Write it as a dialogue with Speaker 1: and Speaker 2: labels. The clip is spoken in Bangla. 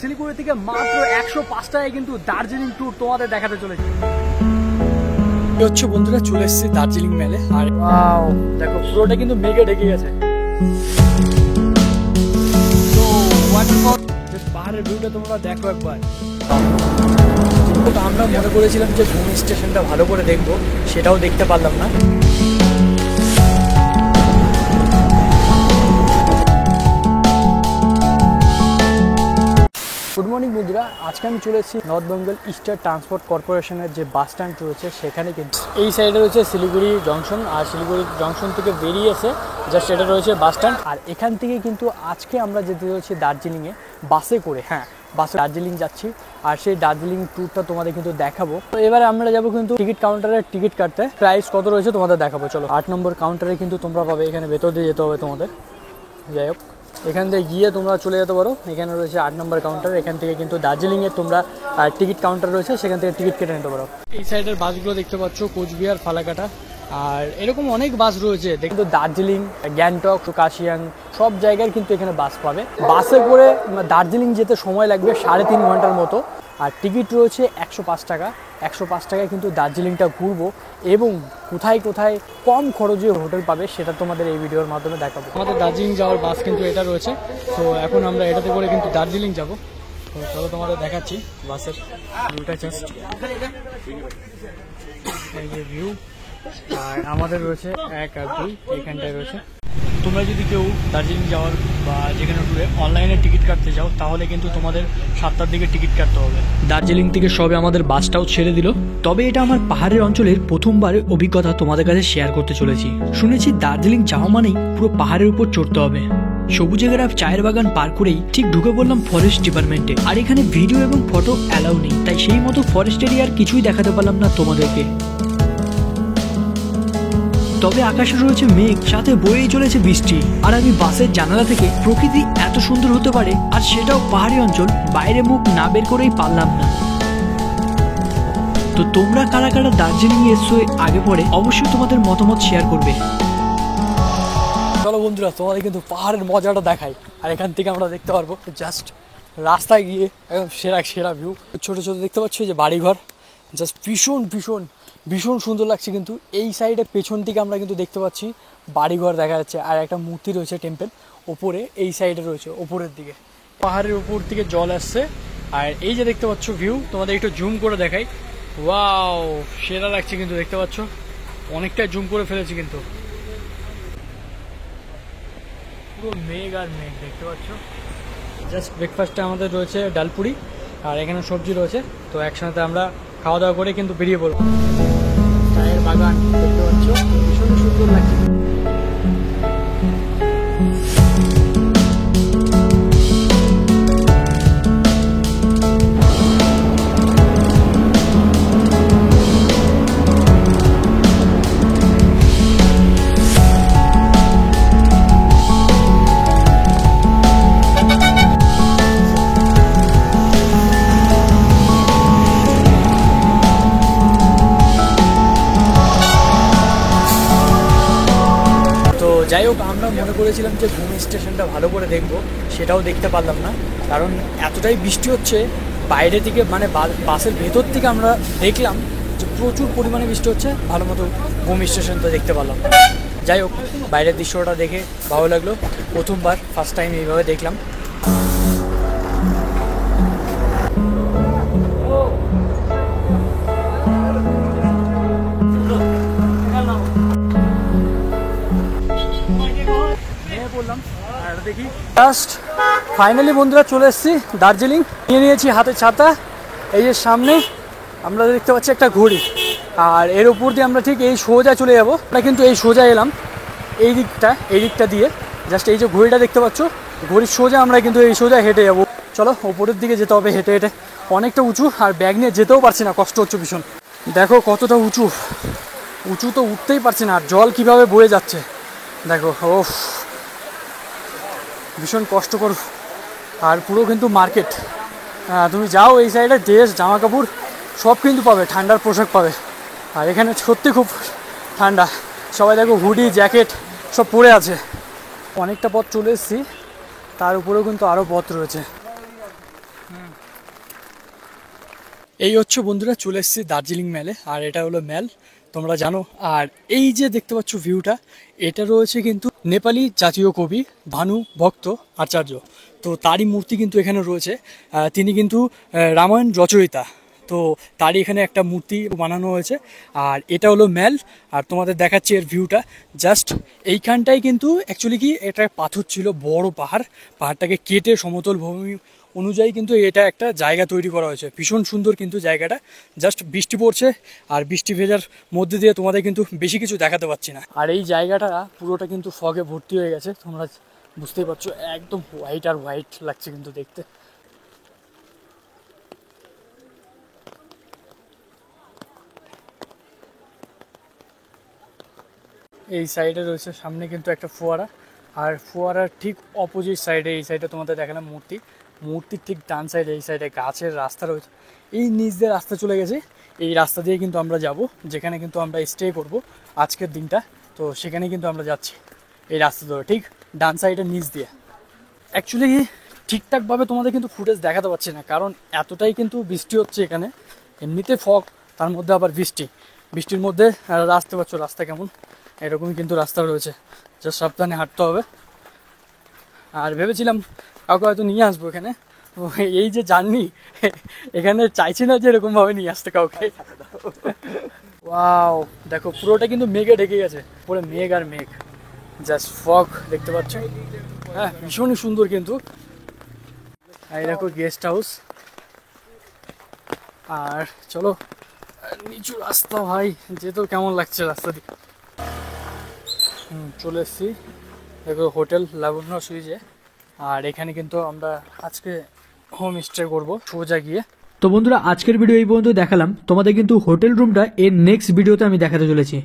Speaker 1: শিলিগুড়ি থেকে মাত্র 105 টাকায় কিন্তু দার্জিলিং ট্যুর তোমাদের দেখাতে চলেছি।
Speaker 2: হচ্ছে বন্ধুরা, চলে এসেছি দার্জিলিং মেলে। আর
Speaker 1: ওয়াও, দেখো পুরোটা কিন্তু মেঘে ঢেকে গেছে। তো পাহাড়ের ভিউটা তোমরা দেখো একবার।
Speaker 2: আমরা মনে করেছিলাম যে ঘুম স্টেশনটা ভালো করে দেখবো, সেটাও দেখতে পারলাম না।
Speaker 1: গুড মর্নিং বন্ধুরা, আজকে আমি চলে এসেছি নর্থ বেঙ্গল ইস্টার্ন ট্রান্সপোর্ট কর্পোরেশনের যে বাস স্ট্যান্ড রয়েছে সেখানে। কিন্তু এই সাইডে রয়েছে শিলিগুড়ি জংশন, আর শিলিগুড়ি জংশন থেকে বেরিয়ে এসে জাস্ট এটা রয়েছে বাস স্ট্যান্ড। আর এখান থেকে কিন্তু আজকে আমরা যেতে চলেছি দার্জিলিংয়ে বাসে করে। হ্যাঁ, বাসে দার্জিলিং যাচ্ছি, আর সেই দার্জিলিং ট্যুরটা তোমাদের কিন্তু দেখাবো। তো এবারে আমরা যাবো কিন্তু টিকিট কাউন্টারে টিকিট কাটতে। প্রাইস কত রয়েছে তোমাদের দেখাবো। চলো, 8 নম্বর কাউন্টারে কিন্তু তোমরা পাবে। এখানে ভেতর দিয়ে যেতে হবে তোমাদের। যাই হোক, এখান থেকে গিয়ে তোমরা চলে যেতে পারো। এখানে রয়েছে 8 নম্বর কাউন্টার। এখান থেকে কিন্তু দার্জিলিংয়ের তোমরা টিকিট কাউন্টার রয়েছে, সেখান থেকে টিকিট কেটে নিতে পারো। এই সাইডের বাসগুলো দেখতে পাচ্ছ, কোচবিহার, ফালাকাটা, আর এরকম অনেক বাস রয়েছে। কিন্তু দার্জিলিং, গ্যাংটক, কাশিয়াং সব জায়গায় কিন্তু এখানে বাস পাবে। বাসে করে দার্জিলিং যেতে সময় লাগবে 3.5 ঘন্টার মতো। আর টিকিট রয়েছে 105 টাকা। 105 টাকায় কিন্তু দার্জিলিংটা ঘুরবো, এবং কোথায় কোথায় কম খরচে হোটেল পাবে সেটা তোমাদের এই ভিডিওর মাধ্যমে দেখাবো। আমাদের দার্জিলিং যাওয়ার বাস কিন্তু এটা রয়েছে। তো এখন আমরা এটাতে করে কিন্তু দার্জিলিং যাব। তো চলো তোমাদের দেখাচ্ছি বাসের ভিউটা। জাস্ট এই যে ভিউ, আর আমাদের রয়েছে 1 আর 2 এইখানটায় রয়েছে। তোমরা যদি কেউ দার্জিলিং যাওয়ার বা যেখানে ট্যুরে অনলাইনে টিকিট কাটতে যাও, তাহলে কিন্তু তোমাদের 7টার দিকে টিকিট কাটতে হবে।
Speaker 2: দার্জিলিং থেকে সবে আমাদের বাসটাও ছেড়ে দিল। তবে এটা আমার পাহাড়ের অঞ্চলের প্রথমবারের অভিজ্ঞতা তোমাদের কাছে শেয়ার করতে চলেছি। শুনেছি দার্জিলিং যাওয়া মানেই পুরো পাহাড়ের উপর চড়তে হবে। সবুজে ঘেরা চায়ের বাগান পার করেই ঠিক ঢুকে পড়লাম ফরেস্ট ডিপার্টমেন্টে। আর এখানে ভিডিও এবং ফটো অ্যালাউ নেই, তাই সেই মতো ফরেস্ট এরিয়ার কিছুই দেখাতে পারলাম না তোমাদেরকে। তবে আকাশে রয়েছে মেঘ, সাথে বয়েই চলেছে বৃষ্টি। আর আমি বাসের জানালা থেকে প্রকৃতি এত সুন্দর হতে পারে, আর সেটাও পাহাড়ি অঞ্চল, বাইরে মুখ না বের করেই পারলাম না। তো তোমরা কারা কারা দার্জিলিং এসছো আগে পরে অবশ্যই তোমাদের মতামত শেয়ার করবে।
Speaker 1: চলো বন্ধুরা, তোমাদের কিন্তু পাহাড়ের মজাটা দেখাই। আর এখান থেকে আমরা দেখতে পারবো জাস্ট রাস্তায় গিয়ে একদম সেরা সেরা ভিউ। ছোটো ছোটো দেখতে পাচ্ছি যে বাড়িঘর, জাস্ট ভীষণ ভীষণ ভীষণ সুন্দর লাগছে। কিন্তু এই সাইডে পেছন দিকে আমরা কিন্তু দেখতে পাচ্ছি বাড়িঘর দেখা যাচ্ছে, আর একটা মূর্তি রয়েছে টেম্পল ওপরে, এই সাইডে রয়েছে ওপরের দিকে। পাহাড়ের উপর থেকে জল আসছে, আর এই যে দেখতে পাচ্ছ ভিউ, তোমাদের একটু জুম করে দেখাই। ওয়াও, সেরা লাগছে কিন্তু, দেখতে পাচ্ছ অনেকটা জুম করে ফেলেছি কিন্তু। পুরো মেঘ আর মেঘ দেখতে পাচ্ছ। জাস্ট ব্রেকফাস্টে আমাদের রয়েছে ডালপুরি, আর এখানে সবজি রয়েছে। তো একসাথে আমরা খাওয়া দাওয়া করে কিন্তু বেরিয়ে পড়বো। চায়ের বাগান দেখতে পাচ্ছ, ভীষণ সুন্দর লাগছে।
Speaker 2: যাই হোক, আমরা মনে করেছিলাম যে ঘুম স্টেশনটা ভালো করে দেখবো, সেটাও দেখতে পারলাম না। কারণ এতটাই বৃষ্টি হচ্ছে, বাইরে থেকে মানে বাসের ভেতর থেকে আমরা দেখলাম যে প্রচুর পরিমাণে বৃষ্টি হচ্ছে। ভালো মতো ঘুম স্টেশনটা দেখতে পারলাম। যাই হোক, বাইরের দৃশ্যটা দেখে ভালো লাগলো। প্রথমবার, ফার্স্ট টাইম এইভাবে দেখলাম।
Speaker 1: জাস্ট ফাইনালি বন্ধুরা চলে এসেছি দার্জিলিং। নিয়ে নিয়েছি হাতে ছাতা। এই যে সামনে আমরা দেখতে পাচ্ছি একটা ঘড়ি, আর এর উপর দিয়ে আমরা ঠিক এই সোজা চলে যাবো। আমরা কিন্তু এই সোজা এলাম এই দিকটা দিয়ে। জাস্ট এই যে ঘড়িটা দেখতে পাচ্ছ, ঘড়ির সোজা আমরা কিন্তু এই সোজা হেঁটে যাবো। চলো, ওপরের দিকে যেতে হবে হেঁটে হেঁটে। অনেকটা উঁচু, আর ব্যাগ নিয়ে যেতেও পারছি না, কষ্ট হচ্ছে ভীষণ। দেখো কতটা উঁচু, উঁচু তো উঠতেই পারছি না। আর জল কীভাবে বয়ে যাচ্ছে দেখো, ওফ, ভীষণ কষ্টকর। আর পুরো কিন্তু মার্কেট, তুমি যাও এই সাইডে ড্রেস, জামা কাপড় সব কিন্তু পাবে, ঠান্ডার পোশাক পাবে। আর এখানে সত্যি খুব ঠান্ডা, সবাই দেখো হুডি জ্যাকেট সব পরে আছে। অনেকটা পথ চলে এসেছি, তার উপরেও কিন্তু আরও পথ রয়েছে।
Speaker 2: এই হচ্ছে বন্ধুরা, চলে এসেছি দার্জিলিং ম্যালে, আর এটা হলো ম্যাল, তোমরা জানো। আর এই যে দেখতে পাচ্ছ ভিউটা, এটা রয়েছে কিন্তু নেপালি জাতীয় কবি ভানু ভক্ত আচার্য, তো তারই মূর্তি কিন্তু এখানে রয়েছে। তিনি কিন্তু রামায়ণ রচয়িতা, তো তারই এখানে একটা মূর্তি বানানো হয়েছে। আর এটা হলো ম্যাল, আর তোমাদের দেখাচ্ছি এর ভিউটা। জাস্ট এইখানটায় কিন্তু অ্যাকচুয়ালি কি এটা পাথর ছিল, বড় পাহাড়টাকে কেটে সমতল ভূমি অনুযায়ী কিন্তু এটা একটা জায়গা তৈরি করা হয়েছে। ভীষণ সুন্দর কিন্তু জায়গাটা। জাস্ট বৃষ্টি পড়ছে, আর বৃষ্টি ভেজার মধ্যে দিয়ে তোমাদের কিন্তু বেশি কিছু দেখাতে পারছি না। আর এই জায়গাটা পুরোটা কিন্তু ফগে ভর্তি হয়ে গেছে, তোমরা বুঝতেই পারছো, একদম হোয়াইট আর হোয়াইট লাগছে কিন্তু দেখতে। এই সাইডে রয়েছে সামনে কিন্তু একটা ফোয়ারা, আর ফোয়ারার ঠিক অপোজিট সাইডে, এই সাইডে তোমাদের দেখালাম মূর্তির ঠিক ডান সাইডে, এই সাইডে গাছের রাস্তা রয়েছে। এই নিচ দিয়ে রাস্তা চলে গেছে, এই রাস্তা দিয়ে কিন্তু আমরা যাব, যেখানে কিন্তু আমরা স্টে করব আজকের দিনটা। তো সেখানে কিন্তু আমরা যাচ্ছি এই রাস্তা ধরে, ঠিক ডান সাইডের নিচ দিয়ে। অ্যাকচুয়ালি ঠিকঠাকভাবে তোমাদের কিন্তু ফুটেজ দেখাতে পারছি না, কারণ এতটাই কিন্তু বৃষ্টি হচ্ছে এখানে। এমনিতে ফগ, তার মধ্যে আবার বৃষ্টির মধ্যে রাস্তা পাচ্ছ, রাস্তা কেমন এরকমই কিন্তু রাস্তা রয়েছে, যা সাবধানে হাঁটতে হবে। আর ভেবেছিলাম কাউকে হয়তো নিয়ে আসবো এখানে, তো এই যে জার্নি, এখানে চাইছি না যে এরকমভাবে নিয়ে আসতে কাউকে। ওয়াও, দেখো পুরোটা কিন্তু মেঘে ঢেকে গেছে, পুরো মেঘ আর মেঘ, জাস্ট ফগ দেখতে পাচ্ছ। হ্যাঁ, ভীষণই সুন্দর কিন্তু। এই দেখো গেস্ট হাউস, আর চলো নিচু রাস্তা, ভাই যেতেও কেমন লাগছে রাস্তা দিয়ে। চলে এসেছি, দেখো হোটেল লাবণ্য সুইজে, আর এখানে কিন্তু আমরা আজকে হোম স্টে করবো সোজা গিয়ে।
Speaker 1: তো বন্ধুরা, আজকের ভিডিও এই পর্যন্ত দেখালাম, তোমাদের কিন্তু হোটেল রুমটা এর নেক্সট ভিডিওতে আমি দেখাতে চলেছি।